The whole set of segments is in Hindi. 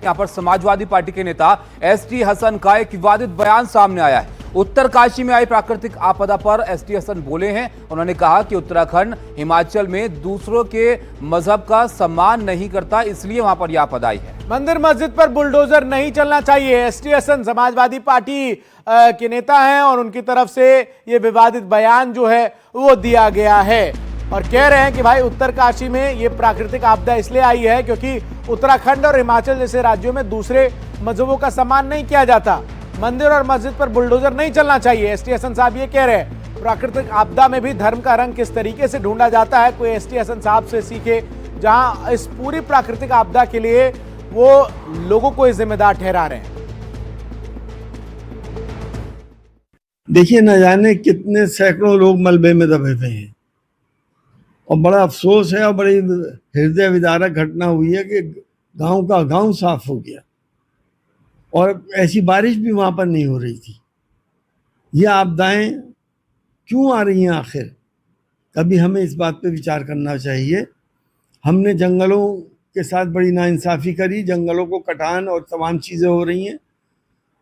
यहां पर समाजवादी पार्टी के नेता एसटी हसन का एक विवादित बयान सामने आया है। उत्तरकाशी में आई प्राकृतिक आपदा पर एसटी हसन बोले हैं। उन्होंने कहा कि उत्तराखंड हिमाचल में दूसरों के मजहब का सम्मान नहीं करता, इसलिए वहां पर यह आपदा आई है। मंदिर मस्जिद पर बुलडोजर नहीं चलना चाहिए। एसटी हसन समाजवादी पार्टी के नेता हैं और उनकी तरफ से ये विवादित बयान जो है वो दिया गया है और कह रहे हैं कि भाई उत्तरकाशी में ये प्राकृतिक आपदा इसलिए आई है क्योंकि उत्तराखंड और हिमाचल जैसे राज्यों में दूसरे मजहबों का सम्मान नहीं किया जाता। मंदिर और मस्जिद पर बुलडोजर नहीं चलना चाहिए। एसटी हसन साहब ये कह रहे हैं। प्राकृतिक आपदा में भी धर्म का रंग किस तरीके से ढूंढा जाता है, कोई एसटी हसन साहब से सीखे, जहां इस पूरी प्राकृतिक आपदा के लिए वो लोगों को जिम्मेदार ठहरा रहे हैं। देखिए, न जाने कितने सैकड़ों लोग मलबे में दबे हुए हैं और बड़ा अफसोस है और बड़ी हृदय विदारक घटना हुई है कि गांव का गांव साफ हो गया और ऐसी बारिश भी वहां पर नहीं हो रही थी। ये आपदाएं क्यों आ रही हैं आखिर? कभी हमें इस बात पे विचार करना चाहिए। हमने जंगलों के साथ बड़ी नाइंसाफ़ी करी, जंगलों को कटान और तमाम चीज़ें हो रही हैं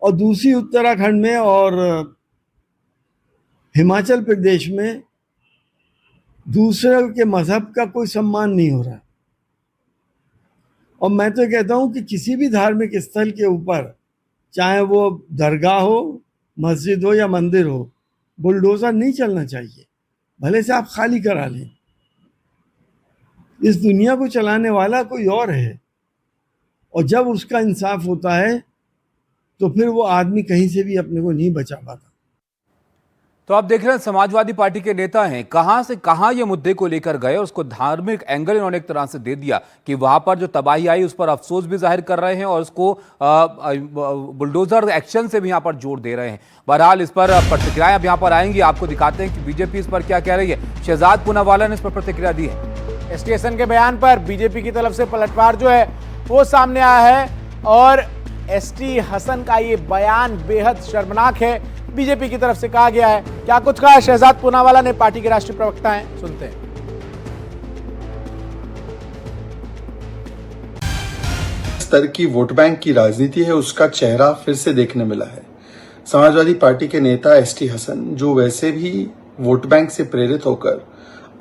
और दूसरी उत्तराखंड में और हिमाचल प्रदेश में दूसरे के मजहब का कोई सम्मान नहीं हो रहा। और मैं तो कहता हूँ कि किसी भी धार्मिक स्थल के ऊपर, चाहे वो दरगाह हो, मस्जिद हो या मंदिर हो, बुलडोजर नहीं चलना चाहिए। भले से आप खाली करा लें। इस दुनिया को चलाने वाला कोई और है और जब उसका इंसाफ होता है तो फिर वो आदमी कहीं से भी अपने को नहीं बचा पाता। तो आप देख रहे हैं समाजवादी पार्टी के नेता हैं, कहां से कहां ये मुद्दे को लेकर गए और उसको धार्मिक एंगल इन्होंने एक तरह से दे दिया कि वहां पर जो तबाही आई उस पर अफसोस भी जाहिर कर रहे हैं और उसको बुलडोजर एक्शन से भी यहां पर जोर दे रहे हैं। बहरहाल इस पर प्रतिक्रियाएं अब यहां पर आएंगी, आपको दिखाते हैं कि बीजेपी इस पर क्या कह रही है। शहजाद पूनावाला ने इस पर प्रतिक्रिया दी है। एसटी हसन के बयान पर बीजेपी की तरफ से पलटवार जो है वो सामने आया है और एसटी हसन का ये बयान बेहद शर्मनाक है, बीजेपी की तरफ से कहा गया है। क्या कुछ कहा शहजाद पूनावाला ने, पार्टी के राष्ट्रीय प्रवक्ता हैं, सुनते हैं। स्तर की वोट बैंक की राजनीति है, उसका चेहरा फिर से देखने मिला है। समाजवादी पार्टी के नेता एसटी हसन, जो वैसे भी वोट बैंक से प्रेरित होकर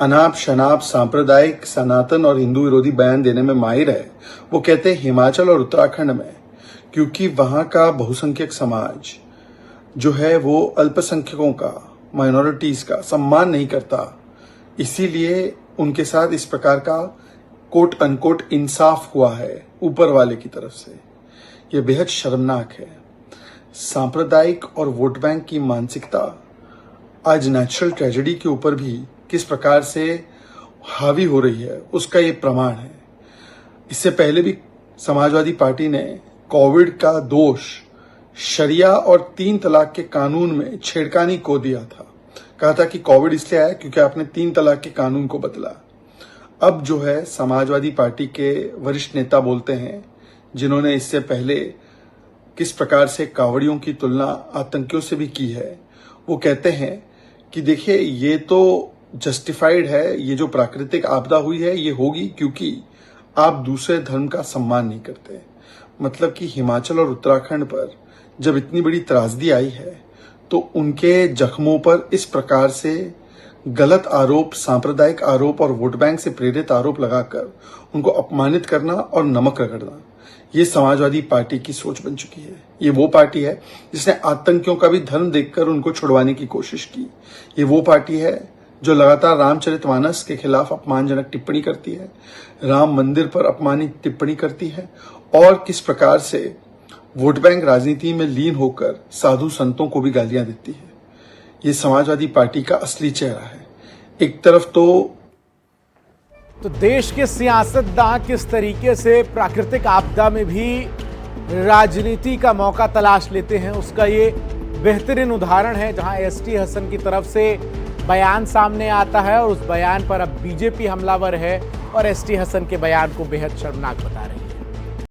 अनाप शनाप सांप्रदायिक, सनातन और हिंदू विरोधी बयान देने में माहिर है, वो कहते हैं हिमाचल और उत्तराखंड में क्योंकि वहां का बहुसंख्यक समाज जो है वो अल्पसंख्यकों का, माइनॉरिटीज का सम्मान नहीं करता, इसीलिए उनके साथ इस प्रकार का कोट अनकोट इंसाफ हुआ है ऊपर वाले की तरफ से। यह बेहद शर्मनाक है। सांप्रदायिक और वोट बैंक की मानसिकता आज नेचुरल ट्रेजेडी के ऊपर भी किस प्रकार से हावी हो रही है उसका ये प्रमाण है। इससे पहले भी समाजवादी पार्टी ने कोविड का दोष शरिया और 3 तलाक के कानून में छेड़खानी को दिया था। कहा था कि कोविड इसलिए आया क्योंकि आपने 3 तलाक के कानून को बदला। अब जो है समाजवादी पार्टी के वरिष्ठ नेता बोलते हैं, जिन्होंने इससे पहले किस प्रकार से कावड़ियों की तुलना आतंकियों से भी की है, वो कहते हैं कि देखिए ये तो जस्टिफाइड है, ये जो प्राकृतिक आपदा हुई है ये होगी क्योंकि आप दूसरे धर्म का सम्मान नहीं करते। मतलब कि हिमाचल और उत्तराखंड पर जब इतनी बड़ी त्रासदी आई है तो उनके जख्मों पर इस प्रकार से गलत आरोप, सांप्रदायिक आरोप और वोट बैंक से प्रेरित आरोप लगाकर उनको अपमानित करना और नमक रगड़ना, ये समाजवादी पार्टी की सोच बन चुकी है। ये वो पार्टी है जिसने आतंकियों का भी धर्म देखकर उनको छुड़वाने की कोशिश की। ये वो पार्टी है जो लगातार रामचरितमानस के खिलाफ अपमानजनक टिप्पणी करती है, राम मंदिर पर अपमानित टिप्पणी करती है और किस प्रकार से वोट बैंक राजनीति में लीन होकर साधु संतों को भी गालियां देती है। ये समाजवादी पार्टी का असली चेहरा है। एक तरफ तो देश के सियासतदान किस तरीके से प्राकृतिक आपदा में भी राजनीति का मौका तलाश लेते हैं, उसका ये बेहतरीन उदाहरण है, जहां एसटी हसन की तरफ से बयान सामने आता है और उस बयान पर अब बीजेपी हमलावर है और एसटी हसन के बयान को बेहद शर्मनाक बता रहे हैं।